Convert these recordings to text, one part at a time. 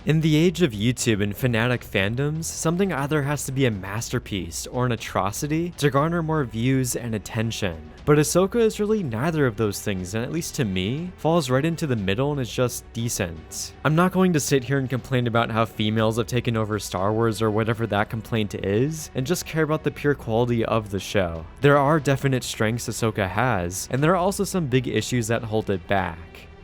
In the age of YouTube and fanatic fandoms, something either has to be a masterpiece or an atrocity to garner more views and attention. But Ahsoka is really neither of those things, and at least to me, falls right into the middle and is just decent. I'm not going to sit here and complain about how females have taken over Star Wars or whatever that complaint is, and just care about the pure quality of the show. There are definite strengths Ahsoka has, and there are also some big issues that hold it back.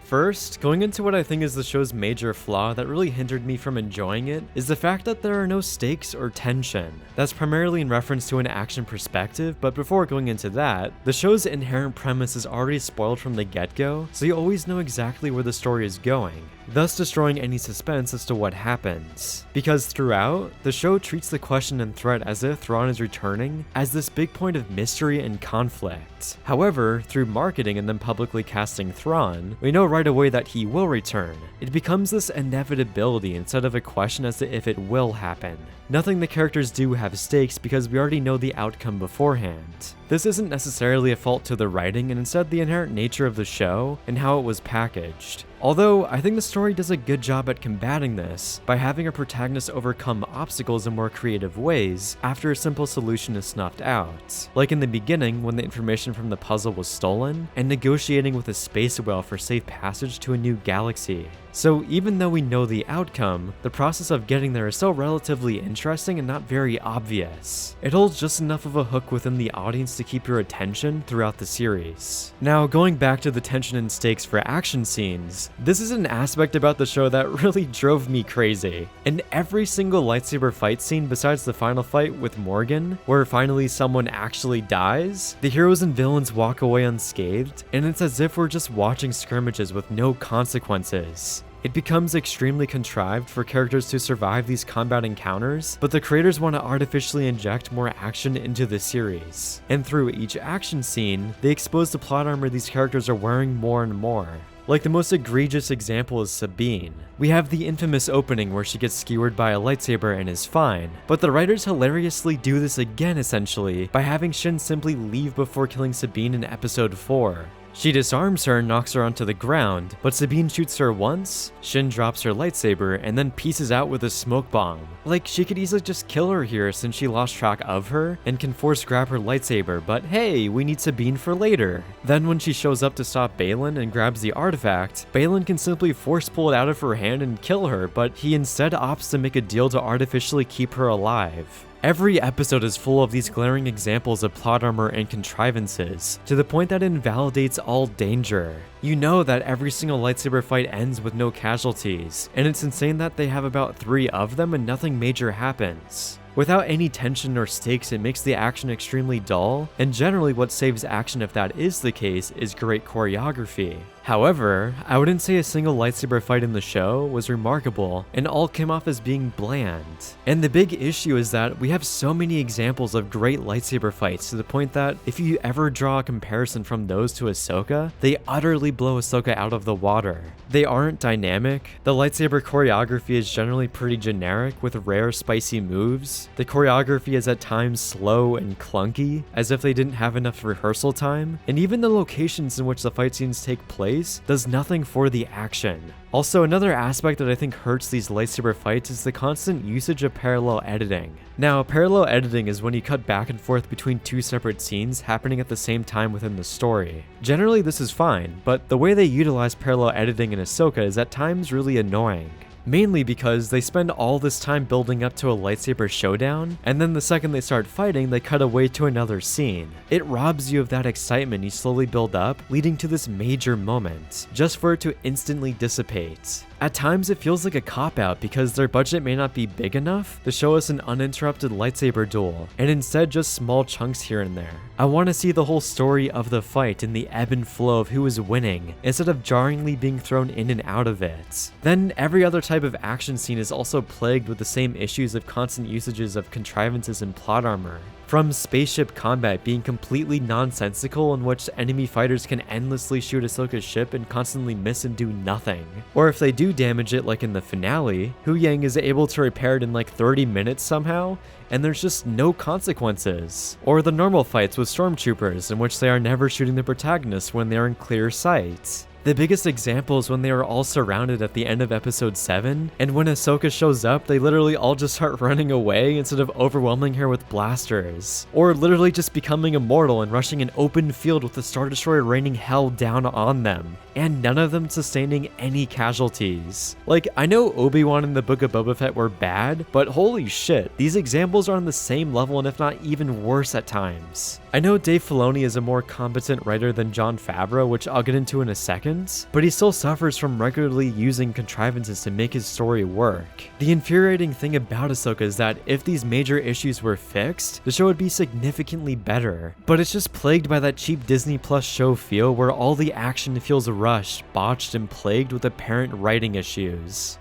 First, going into what I think is the show's major flaw that really hindered me from enjoying it, is the fact that there are no stakes or tension. That's primarily in reference to an action perspective, but before going into that, the show's inherent premise is already spoiled from the get-go, so you always know exactly where the story is going, thus destroying any suspense as to what happens. Because throughout, the show treats the question and threat as if Thrawn is returning as this big point of mystery and conflict. However, through marketing and then publicly casting Thrawn, we know right away that he will return. It becomes this inevitability instead of a question as to if it will happen. Nothing the characters do have stakes because we already know the outcome beforehand. This isn't necessarily a fault to the writing, and instead the inherent nature of the show and how it was packaged. Although, I think the story does a good job at combating this by having a protagonist overcome obstacles in more creative ways after a simple solution is snuffed out. Like in the beginning when the information from the puzzle was stolen, and negotiating with a space whale for safe passage to a new galaxy. So even though we know the outcome, the process of getting there is still relatively interesting and not very obvious. It holds just enough of a hook within the audience to keep your attention throughout the series. Now, going back to the tension and stakes for action scenes, this is an aspect about the show that really drove me crazy. In every single lightsaber fight scene besides the final fight with Morgan, where finally someone actually dies, the heroes and villains walk away unscathed, and it's as if we're just watching skirmishes with no consequences. It becomes extremely contrived for characters to survive these combat encounters, but the creators want to artificially inject more action into the series. And through each action scene, they expose the plot armor these characters are wearing more and more. Like the most egregious example is Sabine. We have the infamous opening where she gets skewered by a lightsaber and is fine, but the writers hilariously do this again essentially by having Shin simply leave before killing Sabine in episode 4. She disarms her and knocks her onto the ground, but Sabine shoots her once, Shin drops her lightsaber, and then pieces out with a smoke bomb. Like, she could easily just kill her here since she lost track of her and can force grab her lightsaber, but hey, we need Sabine for later. Then when she shows up to stop Baylan and grabs the artifact, Baylan can simply force pull it out of her hand and kill her, but he instead opts to make a deal to artificially keep her alive. Every episode is full of these glaring examples of plot armor and contrivances, to the point that it invalidates all danger. You know that every single lightsaber fight ends with no casualties, and it's insane that they have about 3 of them and nothing major happens. Without any tension or stakes, it makes the action extremely dull, and generally what saves action if that is the case is great choreography. However, I wouldn't say a single lightsaber fight in the show was remarkable, and all came off as being bland. And the big issue is that we have so many examples of great lightsaber fights to the point that if you ever draw a comparison from those to Ahsoka, they utterly blow Ahsoka out of the water. They aren't dynamic, the lightsaber choreography is generally pretty generic with rare spicy moves, the choreography is at times slow and clunky, as if they didn't have enough rehearsal time, and even the locations in which the fight scenes take place does nothing for the action. Also, another aspect that I think hurts these lightsaber fights is the constant usage of parallel editing. Now, parallel editing is when you cut back and forth between 2 separate scenes happening at the same time within the story. Generally, this is fine, but the way they utilize parallel editing in Ahsoka is at times really annoying. Mainly because they spend all this time building up to a lightsaber showdown, and then the second they start fighting, they cut away to another scene. It robs you of that excitement you slowly build up, leading to this major moment, just for it to instantly dissipate. At times it feels like a cop-out because their budget may not be big enough to show us an uninterrupted lightsaber duel, and instead just small chunks here and there. I want to see the whole story of the fight and the ebb and flow of who is winning, instead of jarringly being thrown in and out of it. Then every other type of action scene is also plagued with the same issues of constant usages of contrivances and plot armor. From spaceship combat being completely nonsensical in which enemy fighters can endlessly shoot Ahsoka's ship and constantly miss and do nothing. Or if they do damage it like in the finale, Huyang is able to repair it in like 30 minutes somehow, and there's just no consequences. Or the normal fights with stormtroopers in which they are never shooting the protagonist when they are in clear sight. The biggest example is when they are all surrounded at the end of episode 7, and when Ahsoka shows up, they literally all just start running away instead of overwhelming her with blasters. Or literally just becoming immortal and rushing an open field with the Star Destroyer raining hell down on them, and none of them sustaining any casualties. Like, I know Obi-Wan and the Book of Boba Fett were bad, but holy shit, these examples are on the same level and if not even worse at times. I know Dave Filoni is a more competent writer than Jon Favreau, which I'll get into in a second, but he still suffers from regularly using contrivances to make his story work. The infuriating thing about Ahsoka is that if these major issues were fixed, the show would be significantly better, but it's just plagued by that cheap Disney Plus show feel where all the action feels rushed, botched, and plagued with apparent writing issues.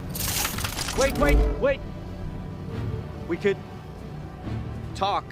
Wait! We could talk.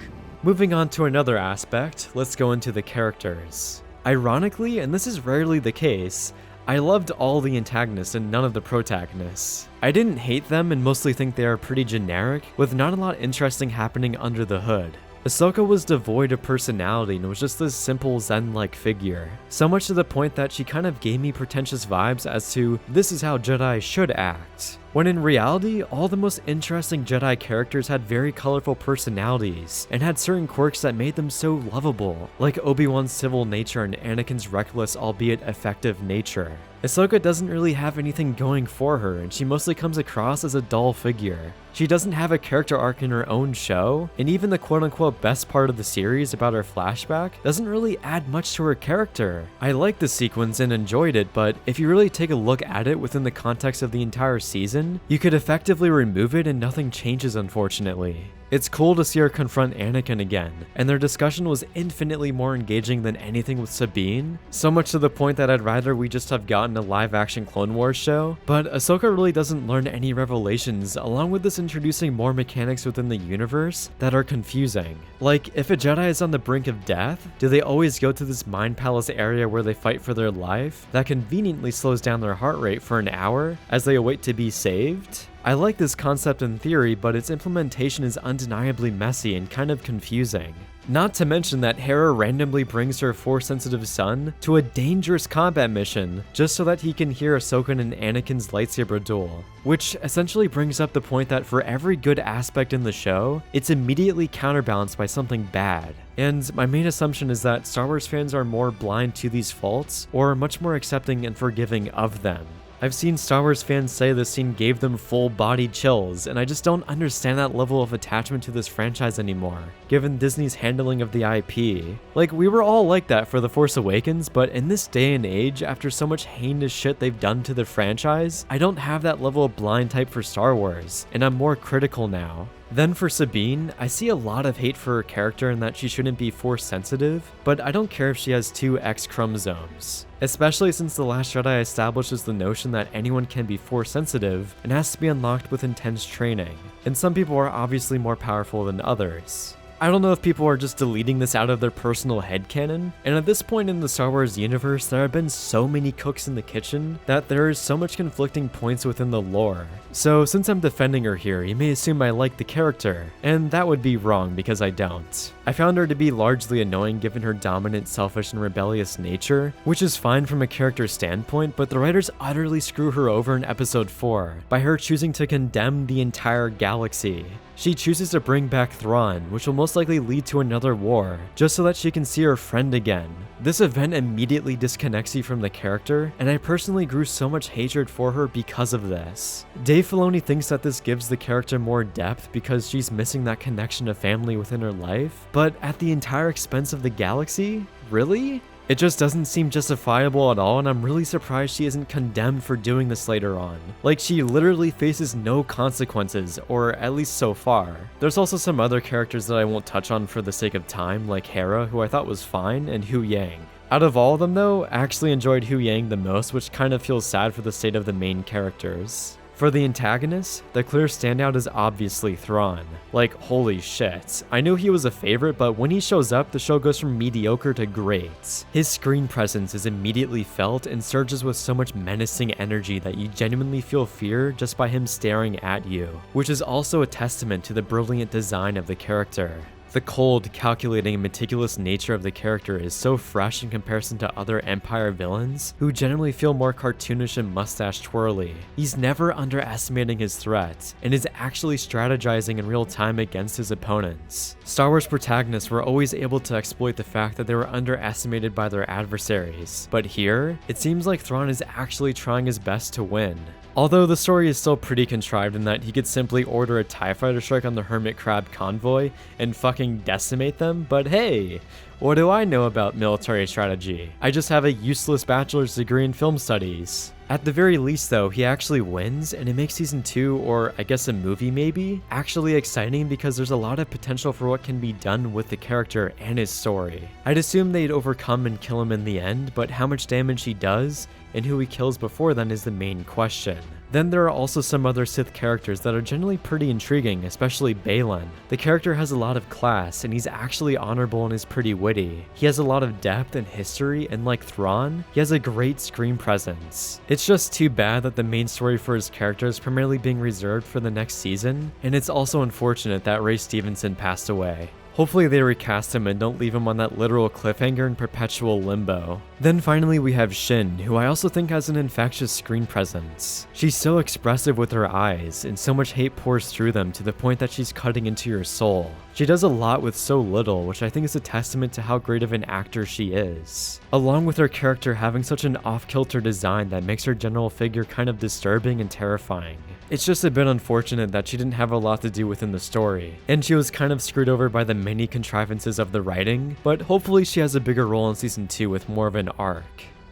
Moving on to another aspect, let's go into the characters. Ironically, and this is rarely the case, I loved all the antagonists and none of the protagonists. I didn't hate them and mostly think they are pretty generic, with not a lot interesting happening under the hood. Ahsoka was devoid of personality and was just this simple Zen-like figure. So much to the point that she kind of gave me pretentious vibes as to this is how Jedi should act. When in reality, all the most interesting Jedi characters had very colorful personalities, and had certain quirks that made them so lovable, like Obi-Wan's civil nature and Anakin's reckless albeit effective nature. Ahsoka doesn't really have anything going for her, and she mostly comes across as a dull figure. She doesn't have a character arc in her own show, and even the quote-unquote best part of the series about her flashback doesn't really add much to her character. I liked the sequence and enjoyed it, but if you really take a look at it within the context of the entire season, you could effectively remove it and nothing changes, unfortunately. It's cool to see her confront Anakin again, and their discussion was infinitely more engaging than anything with Sabine, so much to the point that I'd rather we just have gotten a live-action Clone Wars show, but Ahsoka really doesn't learn any revelations, along with this introducing more mechanics within the universe that are confusing. Like, if a Jedi is on the brink of death, do they always go to this Mind Palace area where they fight for their life that conveniently slows down their heart rate for an hour as they await to be saved? I like this concept in theory, but its implementation is undeniably messy and kind of confusing. Not to mention that Hera randomly brings her Force-sensitive son to a dangerous combat mission just so that he can hear Ahsoka and Anakin's lightsaber duel, which essentially brings up the point that for every good aspect in the show, it's immediately counterbalanced by something bad. And my main assumption is that Star Wars fans are more blind to these faults, or much more accepting and forgiving of them. I've seen Star Wars fans say this scene gave them full-body chills, and I just don't understand that level of attachment to this franchise anymore, given Disney's handling of the IP. Like, we were all like that for The Force Awakens, but in this day and age, after so much heinous shit they've done to the franchise, I don't have that level of blind type for Star Wars, and I'm more critical now. Then for Sabine, I see a lot of hate for her character in that she shouldn't be Force sensitive, but I don't care if she has 2 X chromosomes. Especially since The Last Jedi establishes the notion that anyone can be Force sensitive and has to be unlocked with intense training, and some people are obviously more powerful than others. I don't know if people are just deleting this out of their personal headcanon, and at this point in the Star Wars universe, there have been so many cooks in the kitchen that there is so much conflicting points within the lore. So since I'm defending her here, you may assume I like the character, and that would be wrong because I don't. I found her to be largely annoying given her dominant, selfish, and rebellious nature, which is fine from a character standpoint, but the writers utterly screw her over in episode 4 by her choosing to condemn the entire galaxy. She chooses to bring back Thrawn, which will most likely lead to another war, just so that she can see her friend again. This event immediately disconnects you from the character, and I personally grew so much hatred for her because of this. Dave Filoni thinks that this gives the character more depth because she's missing that connection to family within her life, but at the entire expense of the galaxy? Really? It just doesn't seem justifiable at all, and I'm really surprised she isn't condemned for doing this later on. Like, she literally faces no consequences, or at least so far. There's also some other characters that I won't touch on for the sake of time, like Hera, who I thought was fine, and Hu Yang. Out of all of them though, I actually enjoyed Hu Yang the most, which kind of feels sad for the state of the main characters. For the antagonists, the clear standout is obviously Thrawn. Like, holy shit. I knew he was a favorite, but when he shows up, the show goes from mediocre to great. His screen presence is immediately felt and surges with so much menacing energy that you genuinely feel fear just by him staring at you, which is also a testament to the brilliant design of the character. The cold, calculating, and meticulous nature of the character is so fresh in comparison to other Empire villains, who generally feel more cartoonish and mustache twirly. He's never underestimating his threats, and is actually strategizing in real time against his opponents. Star Wars protagonists were always able to exploit the fact that they were underestimated by their adversaries, but here, it seems like Thrawn is actually trying his best to win. Although the story is still pretty contrived in that he could simply order a TIE fighter strike on the Hermit Crab convoy and fucking decimate them, but hey, what do I know about military strategy? I just have a useless bachelor's degree in film studies. At the very least though, he actually wins, and it makes season 2, or I guess a movie maybe, actually exciting because there's a lot of potential for what can be done with the character and his story. I'd assume they'd overcome and kill him in the end, but how much damage he does, and who he kills before then is the main question. Then there are also some other Sith characters that are generally pretty intriguing, especially Baylan. The character has a lot of class, and he's actually honorable and is pretty witty. He has a lot of depth and history, and like Thrawn, he has a great screen presence. It's just too bad that the main story for his character is primarily being reserved for the next season, and it's also unfortunate that Ray Stevenson passed away. Hopefully they recast him and don't leave him on that literal cliffhanger in perpetual limbo. Then finally we have Shin, who I also think has an infectious screen presence. She's so expressive with her eyes, and so much hate pours through them to the point that she's cutting into your soul. She does a lot with so little, which I think is a testament to how great of an actor she is. Along with her character having such an off-kilter design that makes her general figure kind of disturbing and terrifying. It's just a bit unfortunate that she didn't have a lot to do within the story, and she was kind of screwed over by the many contrivances of the writing, but hopefully she has a bigger role in season 2 with more of an arc.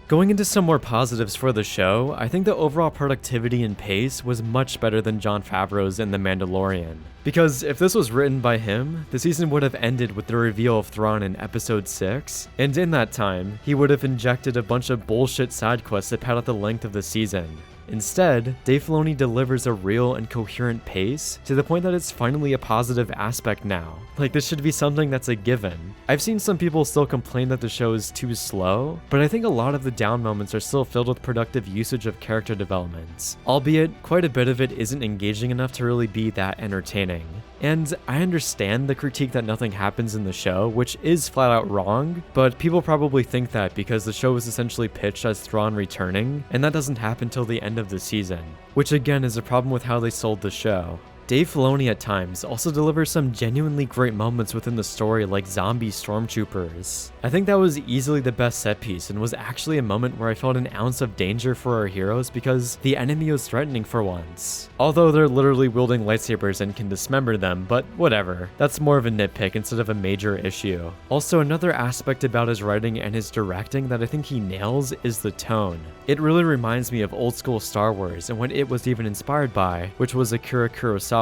Going into some more positives for the show, I think the overall productivity and pace was much better than Jon Favreau's in The Mandalorian. Because if this was written by him, the season would have ended with the reveal of Thrawn in episode 6, and in that time, he would have injected a bunch of bullshit side quests to pad out the length of the season. Instead, Dave Filoni delivers a real and coherent pace to the point that it's finally a positive aspect now. Like, this should be something that's a given. I've seen some people still complain that the show is too slow, but I think a lot of the down moments are still filled with productive usage of character developments, albeit quite a bit of it isn't engaging enough to really be that entertaining. And I understand the critique that nothing happens in the show, which is flat out wrong, but people probably think that because the show is essentially pitched as Thrawn returning, and that doesn't happen till the end of the season, which again is a problem with how they sold the show. Dave Filoni at times also delivers some genuinely great moments within the story, like zombie stormtroopers. I think that was easily the best set piece and was actually a moment where I felt an ounce of danger for our heroes because the enemy was threatening for once. Although they're literally wielding lightsabers and can dismember them, but whatever. That's more of a nitpick instead of a major issue. Also, another aspect about his writing and his directing that I think he nails is the tone. It really reminds me of old school Star Wars and what it was even inspired by, which was Akira Kurosawa.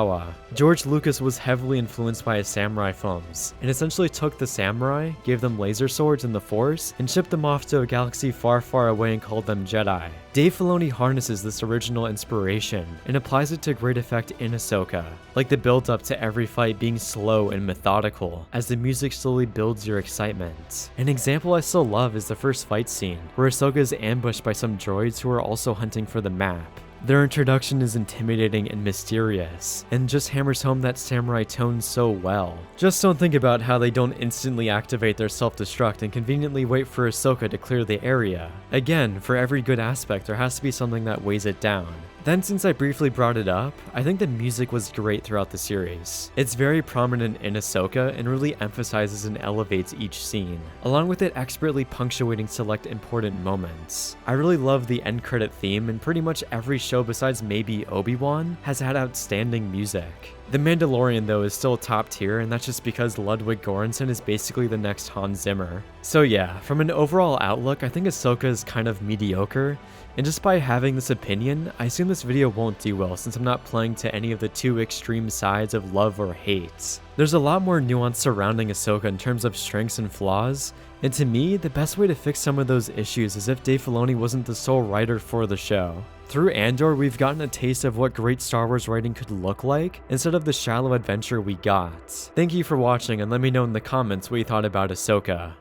George Lucas was heavily influenced by his samurai films, and essentially took the samurai, gave them laser swords and the Force, and shipped them off to a galaxy far, far away and called them Jedi. Dave Filoni harnesses this original inspiration and applies it to great effect in Ahsoka, like the build up to every fight being slow and methodical, as the music slowly builds your excitement. An example I still love is the first fight scene, where Ahsoka is ambushed by some droids who are also hunting for the map. Their introduction is intimidating and mysterious, and just hammers home that samurai tone so well. Just don't think about how they don't instantly activate their self-destruct and conveniently wait for Ahsoka to clear the area. Again, for every good aspect, there has to be something that weighs it down. Then, since I briefly brought it up, I think the music was great throughout the series. It's very prominent in Ahsoka and really emphasizes and elevates each scene, along with it expertly punctuating select important moments. I really love the end credit theme, and pretty much every show besides maybe Obi-Wan has had outstanding music. The Mandalorian though is still top tier, and that's just because Ludwig Göransson is basically the next Hans Zimmer. So yeah, from an overall outlook, I think Ahsoka is kind of mediocre, and just by having this opinion, I assume this video won't do well since I'm not playing to any of the two extreme sides of love or hate. There's a lot more nuance surrounding Ahsoka in terms of strengths and flaws, and to me, the best way to fix some of those issues is if Dave Filoni wasn't the sole writer for the show. Through Andor, we've gotten a taste of what great Star Wars writing could look like, instead of the shallow adventure we got. Thank you for watching, and let me know in the comments what you thought about Ahsoka.